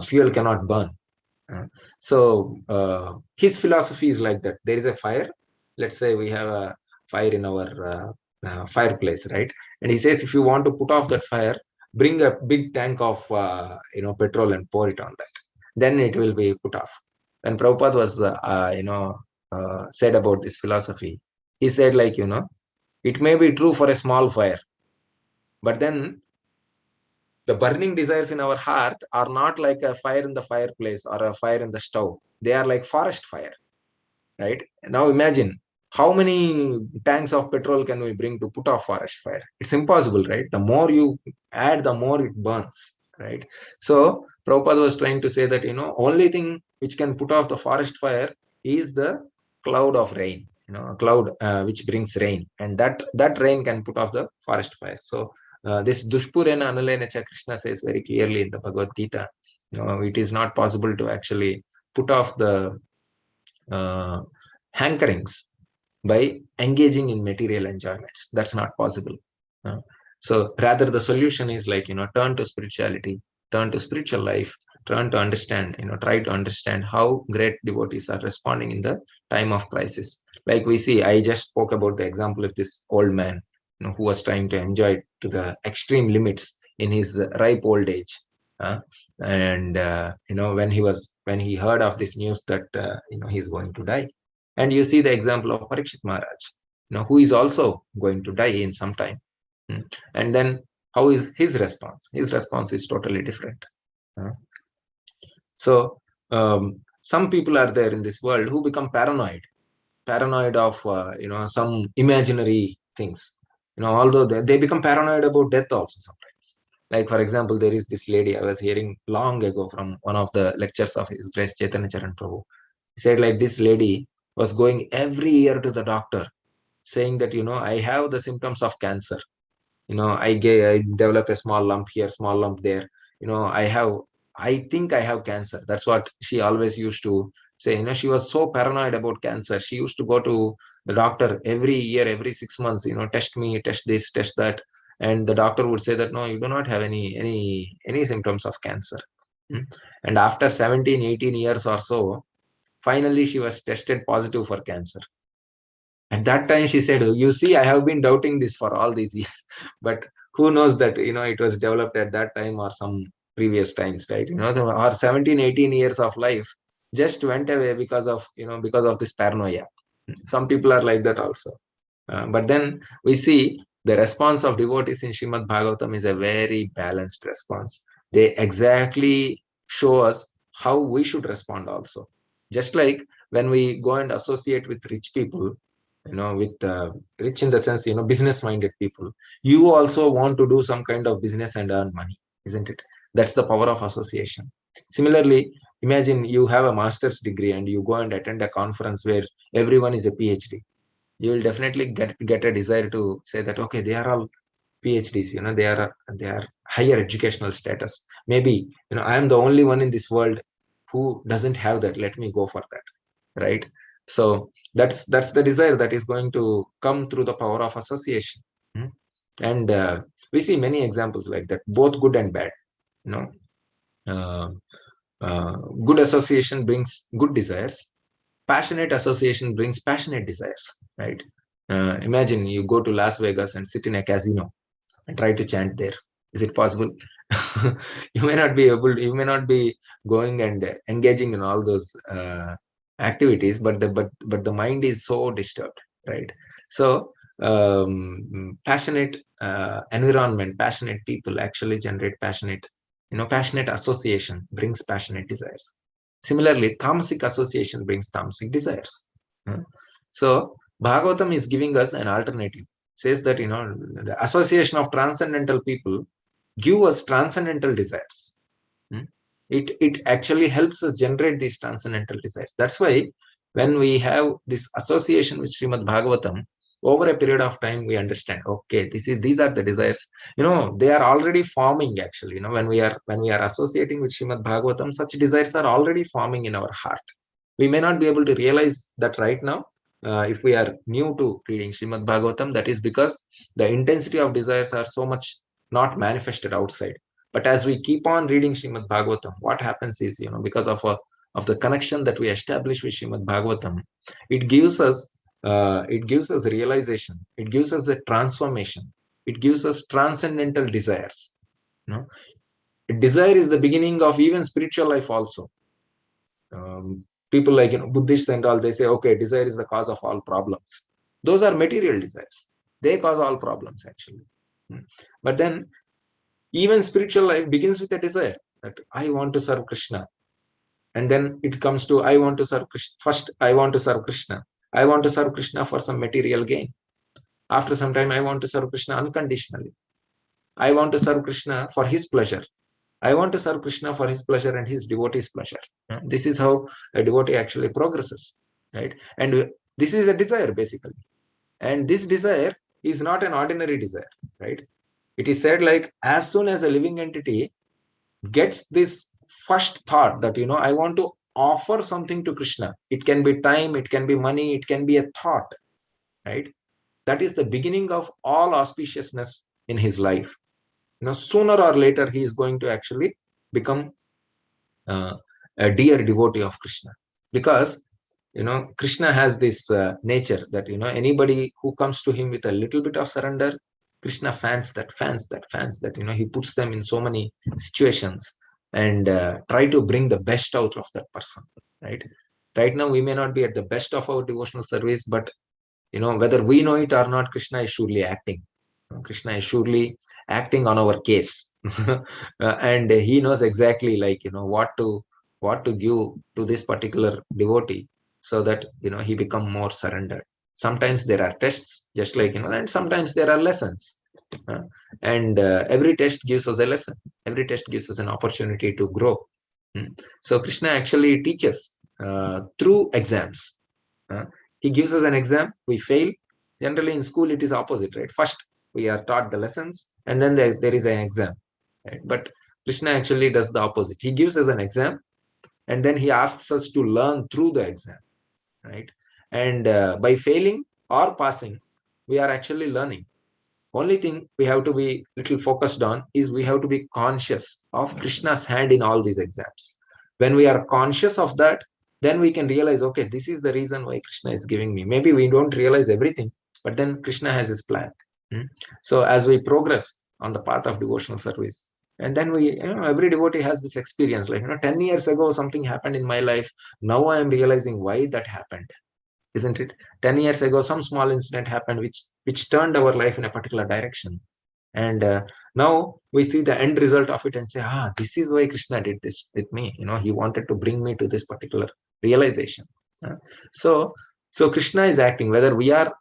fuel cannot burn. So his philosophy is like that. There is a fire. Let's say we have a fire in our fireplace, right? And he says, if you want to put off that fire, bring a big tank of petrol and pour it on that. Then it will be put off. When Prabhupada was said about this philosophy, he said, like, it may be true for a small fire, but then the burning desires in our heart are not like a fire in the fireplace or a fire in the stove. They are like forest fire, right? Now imagine how many tanks of petrol can we bring to put off forest fire? It's impossible, right? The more you add, the more it burns, right? So Prabhupada was trying to say that, only thing which can put off the forest fire is the cloud of rain, a cloud which brings rain, and that rain can put off the forest fire. So this Dushpurena Anulena cha, Krishna says very clearly in the Bhagavad Gita, it is not possible to actually put off the hankerings by engaging in material enjoyments. That's not possible. So rather the solution is like, turn to spirituality, turn to spiritual life, turn to understand, try to understand how great devotees are responding in the time of crisis. Like we see, I just spoke about the example of this old man, who was trying to enjoy to the extreme limits in his ripe old age. And when he heard of this news that he's going to die, and you see the example of Parikshit Maharaj, who is also going to die in some time. And then how is his response? His response is totally different. So some people are there in this world who become paranoid of some imaginary things. Although they become paranoid about death also sometimes. Like, for example, there is this lady I was hearing long ago from one of the lectures of His Grace Chaitanya Charan Prabhu. He said, like, this lady was going every year to the doctor saying that, I have the symptoms of cancer. I develop a small lump here, small lump there. I think I have cancer. That's what she always used to say. She was so paranoid about cancer. She used to go to the doctor every year, every 6 months, test me, test this, test that. And the doctor would say that, no, you do not have any symptoms of cancer. And after 17, 18 years or so, finally she was tested positive for cancer. At that time, she said, you see, I have been doubting this for all these years. But who knows that, it was developed at that time or some previous times, right? Our 17, 18 years of life just went away because of this paranoia. Some people are like that also. But then we see the response of devotees in Srimad Bhagavatam is a very balanced response. They exactly show us how we should respond also. Just like when we go and associate with rich people, with rich in the sense, business-minded people, you also want to do some kind of business and earn money, isn't it? That's the power of association. Similarly, imagine you have a master's degree and you go and attend a conference where everyone is a PhD. You will definitely get a desire to say that, okay, they are all PhDs, they are higher educational status. Maybe, I am the only one in this world who doesn't have that. Let me go for that, right? So that's the desire that is going to come through the power of association. Hmm? And we see many examples like that, both good and bad. You know, uh, good association brings good desires. Passionate association brings passionate desires, right? Imagine you go to Las Vegas and sit in a casino and try to chant there. Is it possible? You may not be going and engaging in all those activities, but the mind is so disturbed, right? So passionate environment, passionate people actually generate passionate association brings passionate desires. Similarly, tamasic association brings tamasic desires. Uh, so Bhagavatam is giving us an alternative. Says that the association of transcendental people give us transcendental desires. Hmm? It actually helps us generate these transcendental desires. That's why when we have this association with Srimad Bhagavatam, over a period of time we understand, okay, these are the desires. They are already forming actually. When we are associating with Srimad Bhagavatam, such desires are already forming in our heart. We may not be able to realize that right now, if we are new to reading Srimad Bhagavatam. That is because the intensity of desires are so much not manifested outside. But as we keep on reading Srimad Bhagavatam, what happens is, because of the connection that we establish with Srimad Bhagavatam, it gives us realization. It gives us a transformation. It gives us transcendental desires. Desire is the beginning of even spiritual life also. People like Buddhists and all, they say, okay, desire is the cause of all problems. Those are material desires. They cause all problems actually. But then even spiritual life begins with a desire that I want to serve Krishna. And then it comes to I want to serve Krishna. First, I want to serve Krishna. I want to serve Krishna for some material gain. After some time, I want to serve Krishna unconditionally. I want to serve Krishna for his pleasure. I want to serve Krishna for his pleasure and his devotee's pleasure. This is how a devotee actually progresses, right? And this is a desire basically. And this desire is not an ordinary desire, right? It is said like as soon as a living entity gets this first thought that, I want to offer something to Krishna. It can be time, it can be money, it can be a thought, right? That is the beginning of all auspiciousness in his life. Sooner or later, he is going to actually become a dear devotee of Krishna. Because, Krishna has this nature that, anybody who comes to him with a little bit of surrender, Krishna fans that, he puts them in so many situations and try to bring the best out of that person, right? Right now, we may not be at the best of our devotional service, but, whether we know it or not, Krishna is surely acting. Krishna is surely acting on our case. And he knows exactly what to give to this particular devotee so that, he become more surrendered. Sometimes there are tests, just like, and sometimes there are lessons. And every test gives us a lesson. Every test gives us an opportunity to grow. So Krishna actually teaches through exams. He gives us an exam, we fail. Generally in school, it is opposite, right? First, we are taught the lessons, and then there is an exam. Right? But Krishna actually does the opposite. He gives us an exam, and then he asks us to learn through the exam, right? And by failing or passing, we are actually learning. Only thing we have to be little focused on is we have to be conscious of Krishna's hand in all these exams. When we are conscious of that, then we can realize, okay, this is the reason why Krishna is giving me. Maybe we don't realize everything, but then Krishna has his plan. So as we progress on the path of devotional service, and then every devotee has this experience, like, 10 years ago, something happened in my life. Now I am realizing why that happened, isn't it? 10 years ago, some small incident happened, which turned our life in a particular direction. And now we see the end result of it and say, this is why Krishna did this with me. He wanted to bring me to this particular realization. Uh, so so Krishna is acting, whether we are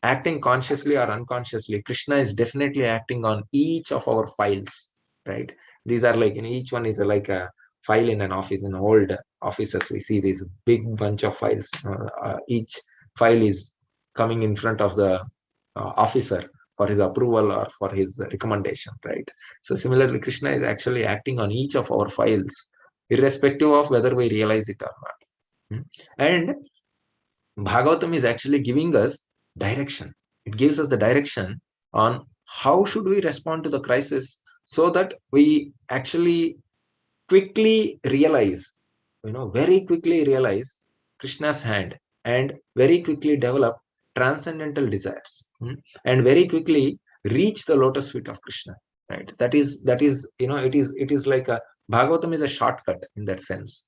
acting consciously or unconsciously. Krishna is definitely acting on each of our files, right? These are like, each one is like a file in an office. In old offices, we see this big bunch of files. Each file is coming in front of the officer for his approval or for his recommendation, right? So similarly, Krishna is actually acting on each of our files, irrespective of whether we realize it or not. And Bhagavatam is actually giving us direction. It gives us the direction on how should we respond to the crisis, so that we actually quickly realize, very quickly realize Krishna's hand, and very quickly develop transcendental desires, and very quickly reach the lotus feet of Krishna. Right? That is, it is like a Bhagavatam is a shortcut in that sense.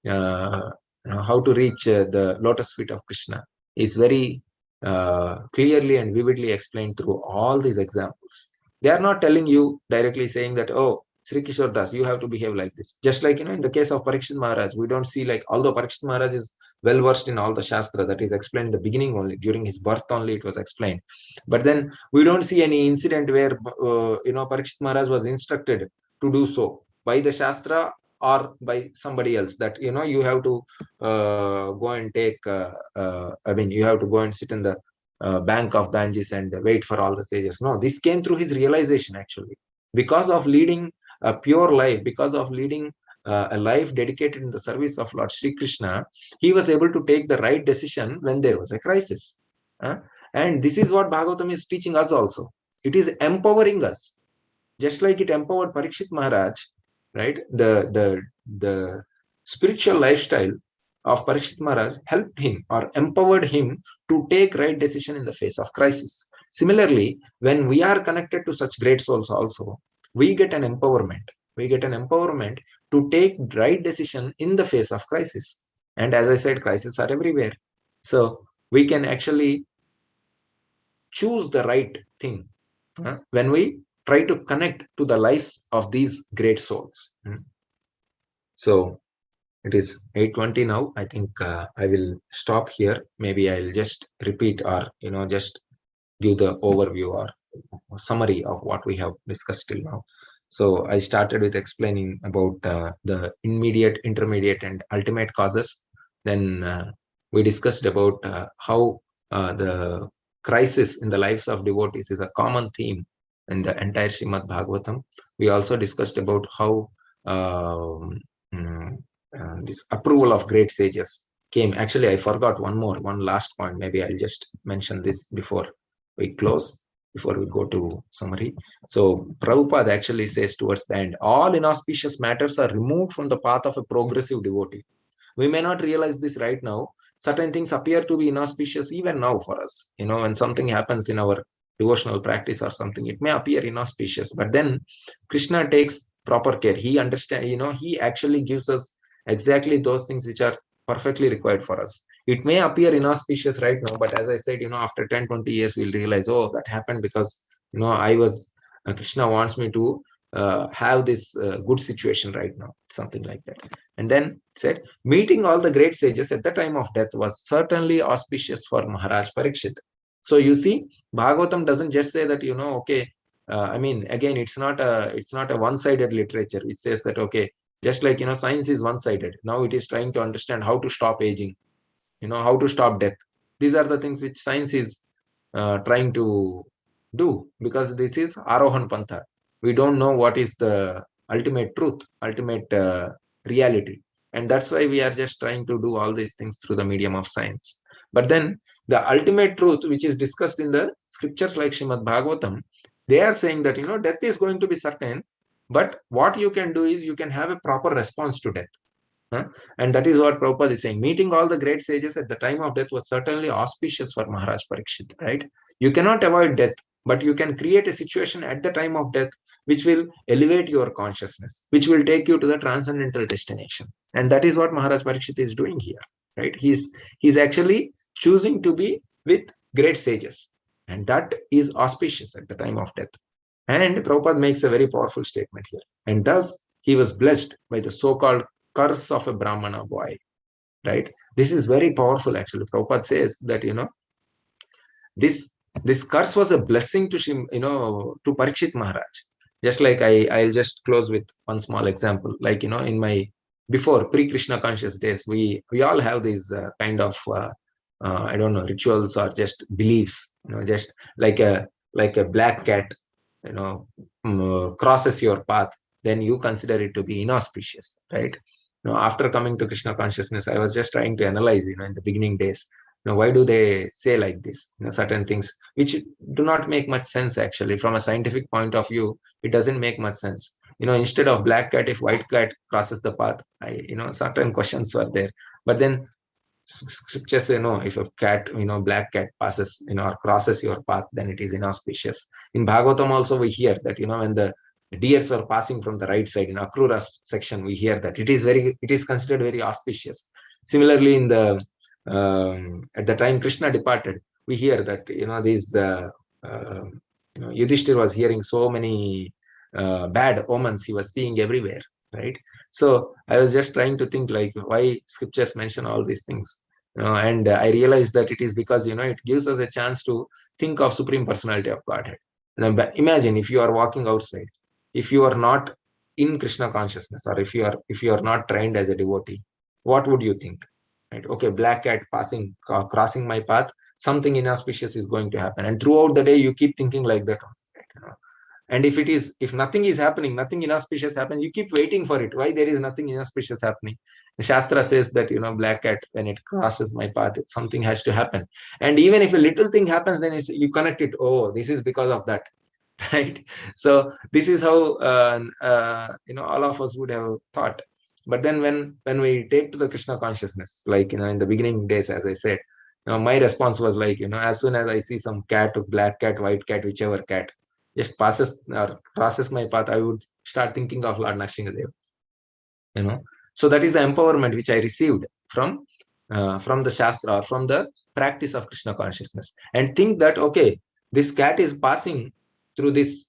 Uh, how to reach the lotus feet of Krishna is very clearly and vividly explained through all these examples. They are not telling you directly, saying that, oh, Sri Kishore Das, you have to behave like this. Just like, in the case of Parikshit Maharaj, we don't see, like, although Parikshit Maharaj is well versed in all the Shastra, that is explained in the beginning only, during his birth only it was explained. But then we don't see any incident where, Parikshit Maharaj was instructed to do so by the Shastra or by somebody else, that, you have to go and take, you have to go and sit in the bank of Ganges and wait for all the sages. No, this came through his realization, actually. Because of leading a pure life, because of leading a life dedicated in the service of Lord Sri Krishna, he was able to take the right decision when there was a crisis. And this is what Bhagavatam is teaching us also. It is empowering us, just like it empowered Parikshit Maharaj, right? The spiritual lifestyle of Parikshit Maharaj helped him or empowered him to take right decision in the face of crisis. Similarly, when we are connected to such great souls also, we get an empowerment. We get an empowerment to take right decision in the face of crisis. And as I said, crises are everywhere. So we can actually choose the right thing when we try to connect to the lives of these great souls. So it is 8:20 now. I think I will stop here. Maybe I'll just repeat, or just give the overview or summary of what we have discussed till now. So I started with explaining about the immediate, intermediate, and ultimate causes. Then we discussed about how the crisis in the lives of devotees is a common theme in the entire Srimad Bhagavatam. We also discussed about how this approval of great sages came. Actually, I forgot one last point. Maybe I'll just mention this before we close, before we go to summary. So Prabhupada actually says towards the end, all inauspicious matters are removed from the path of a progressive devotee. We may not realize this right now. Certain things appear to be inauspicious even now for us. When something happens in our devotional practice or something, it may appear inauspicious, but then Krishna takes proper care. He understands, he actually gives us exactly those things which are perfectly required for us. It may appear inauspicious right now, but as I said, after 10-20 years, we'll realize, oh, that happened because, Krishna wants me to have this good situation right now, something like that. And then said, meeting all the great sages at the time of death was certainly auspicious for Maharaj Parikshit. So you see, Bhagavatam doesn't just say that, okay, again, it's not a one-sided literature. It says that, okay, just like, science is one-sided. Now it is trying to understand how to stop aging, how to stop death. These are the things which science is trying to do, because this is Arohan Pantha. We don't know what is the ultimate truth, ultimate reality. And that's why we are just trying to do all these things through the medium of science. But then the ultimate truth, which is discussed in the scriptures like Srimad Bhagavatam, they are saying that, death is going to be certain, but what you can do is you can have a proper response to death. And that is what Prabhupada is saying. Meeting all the great sages at the time of death was certainly auspicious for Maharaj Parikshit, right? You cannot avoid death, but you can create a situation at the time of death which will elevate your consciousness, which will take you to the transcendental destination. And that is what Maharaj Parikshit is doing here, right? He's actually choosing to be with great sages. And that is auspicious at the time of death. And Prabhupada makes a very powerful statement here. And thus, he was blessed by the so-called curse of a Brahmana boy, right? This is very powerful, actually. Prabhupada says that, this curse was a blessing to to Parikshit Maharaj. Just like I'll just close with one small example. Like, in my before pre-Krishna conscious days, we all have these kind of I don't know, rituals or just beliefs, just like a black cat, crosses your path, then you consider it to be inauspicious, right? After coming to Krishna consciousness, I was just trying to analyze, in the beginning days, why do they say like this? Certain things which do not make much sense, actually. From a scientific point of view, it doesn't make much sense. Instead of black cat, if white cat crosses the path, certain questions were there. But then scriptures say, no, if a cat, black cat passes, or crosses your path, then it is inauspicious. In Bhagavatam also we hear that, when the deers are passing from the right side, in Akrura section, we hear that it is considered very auspicious. Similarly, in the at the time Krishna departed, we hear that, these Yudhishthir was hearing so many bad omens he was seeing everywhere, right? So I was just trying to think, like, why scriptures mention all these things, and I realized that it is because, it gives us a chance to think of Supreme Personality of Godhead. Now, imagine if you are walking outside, if you are not in Krishna consciousness, or if you are not trained as a devotee, what would you think? Right? Okay, black cat crossing my path, something inauspicious is going to happen, and throughout the day you keep thinking like that, right? And if nothing is happening, nothing inauspicious happens, you keep waiting for it. Why there is nothing inauspicious happening? The Shastra says that, black cat, when it crosses my path, something has to happen. And even if a little thing happens, then you connect it. Oh, this is because of that, right? So this is how all of us would have thought. But then when we take to the Krishna consciousness, like, in the beginning days, as I said, my response was like, as soon as I see some cat, black cat, white cat, whichever cat just passes or crosses my path, I would start thinking of Lord Nrsimhadev. So that is the empowerment which I received from the Shastra, or from the practice of Krishna consciousness, and think that, okay, this cat is passing through this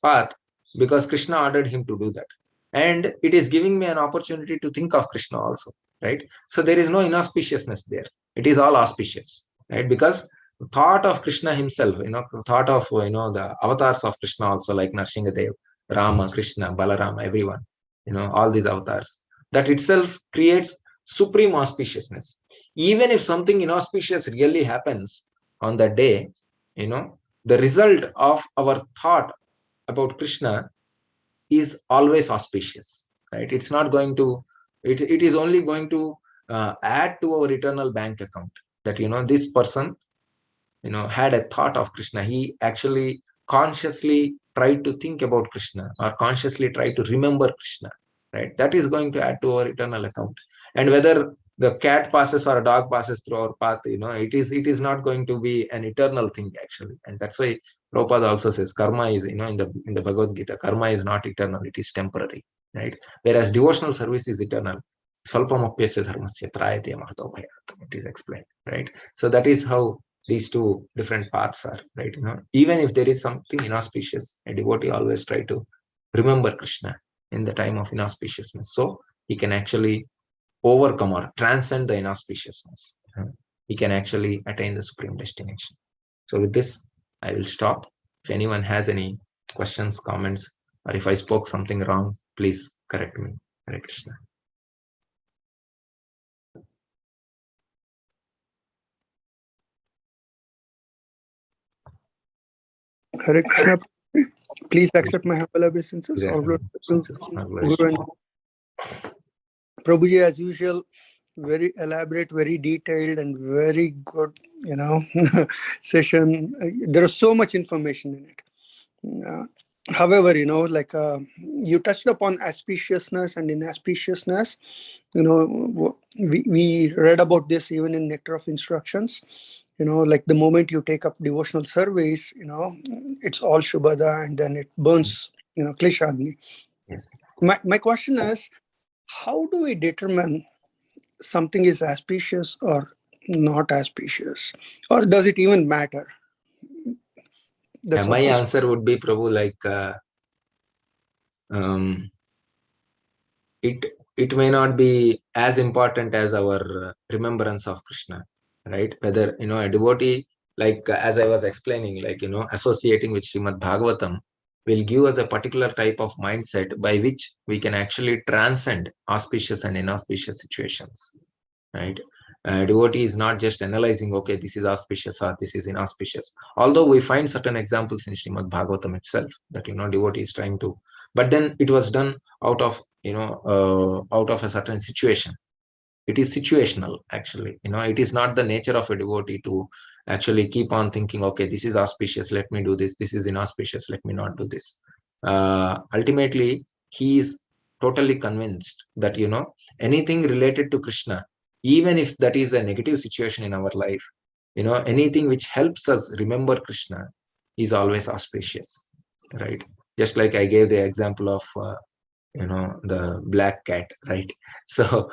path because Krishna ordered him to do that, and it is giving me an opportunity to think of Krishna also, right? So there is no inauspiciousness there. It is all auspicious, right? Because thought of Krishna himself, thought of the avatars of Krishna also, like Nrsimhadev, Rama, Krishna, Balarama, everyone, all these avatars, that itself creates supreme auspiciousness. Even if something inauspicious really happens on that day, the result of our thought about Krishna is always auspicious, right? It's not going to, it is only going to add to our eternal bank account, that, this person, had a thought of Krishna. He actually consciously tried to think about Krishna, or consciously tried to remember Krishna, right? That is going to add to our eternal account. And whether the cat passes or a dog passes through our path, it is not going to be an eternal thing, actually. And that's why Prabhupada also says karma is, in the Bhagavad Gita, karma is not eternal, it is temporary, right? Whereas devotional service is eternal. Salpamapyasya dharmasya trayate mahato bhayatam, it is explained, right? So that is how these two different paths are, right? Even if there is something inauspicious, a devotee always try to remember Krishna in the time of inauspiciousness, so he can actually overcome or transcend the inauspiciousness. He can actually attain the supreme destination. So with this, I will stop. If anyone has any questions, comments, or if I spoke something wrong, please correct me. Hare Krishna. Hare Krishna. Please accept my humble obeisances. Prabhuji, as usual, very elaborate, very detailed, and very good, session. There is so much information in it. However, like you touched upon auspiciousness and inauspiciousness. We read about this even in Nectar of Instructions. Like the moment you take up devotional service, it's all Shubhada and then it burns, Kleshagni. Yes. My question is, how do we determine something is auspicious or not auspicious? Or does it even matter? That's My all. answer would be, Prabhu, like um, it may not be as important as our remembrance of Krishna, right? Whether a devotee, like as I was explaining, like associating with Srimad Bhagavatam will give us a particular type of mindset by which we can actually transcend auspicious and inauspicious situations, right? Devotee is not just analyzing, okay, this is auspicious or this is inauspicious. Although we find certain examples in Srimad Bhagavatam itself that devotee is trying to, but then it was done out of out of a certain situation. It is situational, actually. It is not the nature of a devotee to actually keep on thinking, okay, this is auspicious, let me do this. This is inauspicious, let me not do this. Ultimately, he is totally convinced that anything related to Krishna, even if that is a negative situation in our life, anything which helps us remember Krishna is always auspicious, right? Just like I gave the example of the black cat, right? So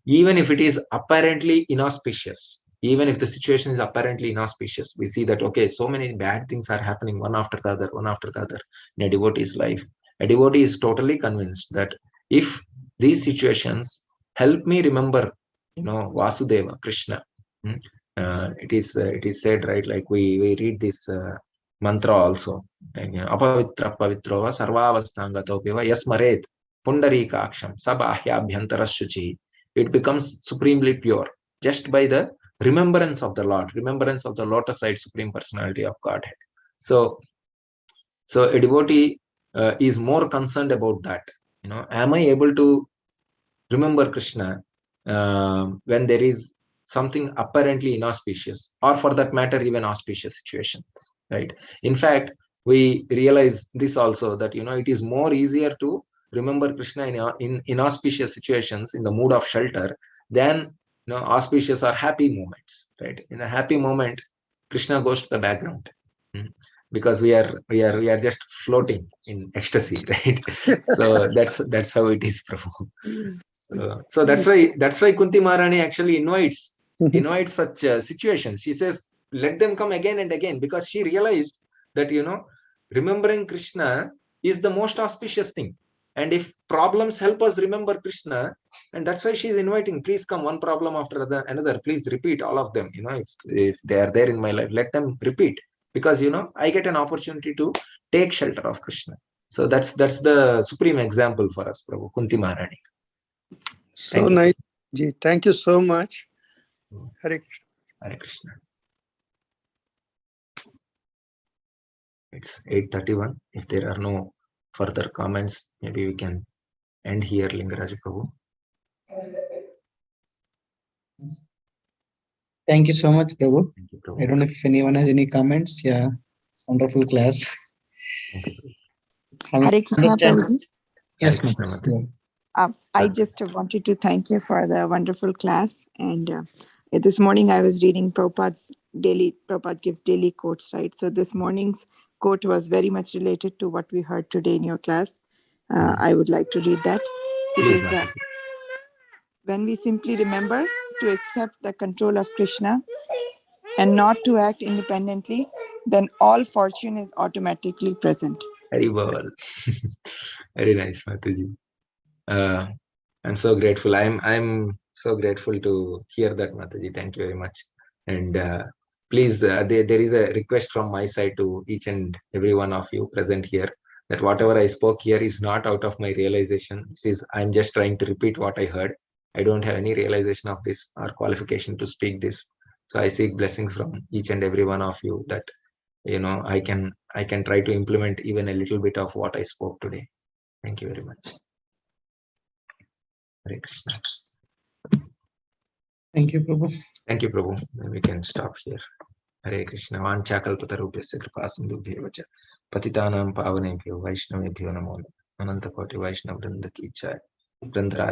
even if it is apparently inauspicious, even if the situation is apparently inauspicious, we see that, okay, so many bad things are happening one after the other, one after the other in a devotee's life. A devotee is totally convinced that if these situations help me remember Vasudeva, Krishna, it is said, right? Like we read this mantra also, apavitra pavitrova sarvavasthangatopeva yasmaret pundarikaksham sabahyabhyantarashuchi. It becomes supremely pure just by the remembrance of the Lord, remembrance of the lotus-eyed Supreme Personality of Godhead. So a devotee is more concerned about that. Am I able to remember Krishna when there is something apparently inauspicious, or for that matter, even auspicious situations, right? In fact, we realize this also, that it is more easier to remember Krishna in inauspicious situations, in the mood of shelter, than auspicious or happy moments, right? In a happy moment, Krishna goes to the background. Because we are just floating in ecstasy, right? So that's how it is, Prabhu. So that's why Kunti Maharani actually invites such situations. She says, let them come again and again, because she realized that remembering Krishna is the most auspicious thing. And if problems help us remember Krishna, and that's why she's inviting, please come, one problem after another, please repeat all of them. If they are there in my life, let them repeat, because I get an opportunity to take shelter of Krishna. So that's the supreme example for us, Prabhu, Kunti Maharani. So nice, Ji. Thank you so much. Hare Krishna. Hare Krishna. It's 8:31. If there are no further comments, maybe we can end here, Lingaraj Prabhu. Thank you so much, Prabhu. Thank you, Prabhu. I don't know if anyone has any comments. Yeah, it's wonderful class. Thank you. Hare Krishna, Prabhuji. Yes, Hare Krishna, ma'am. Mataji. I just wanted to thank you for the wonderful class. And this morning I was reading Prabhupada gives daily quotes, right? So this morning's quote was very much related to what we heard today in your class. I would like to read that. Please, It is when we simply remember to accept the control of Krishna and not to act independently, then all fortune is automatically present. Very well. Very nice, Mataji. I'm so grateful. I'm so grateful to hear that, Mataji. Thank you very much. And please, there is a request from my side to each and every one of you present here, that whatever I spoke here is not out of my realization. I'm just trying to repeat what I heard. I don't have any realization of this or qualification to speak this. So I seek blessings from each and every one of you, that I can try to implement even a little bit of what I spoke today. Thank you very much. Hare Krishna. Thank you, Prabhu. Thank you, Prabhu. Then we can stop here. Hare Krishna. Vancha kalpatarubhyasya kripa sindhubhyevacha पतितानां पावनेभ्यो वैष्णवेभ्यो नमो नमः। अनंत कोटि वैष्णव वृंद की जय। वृंदराज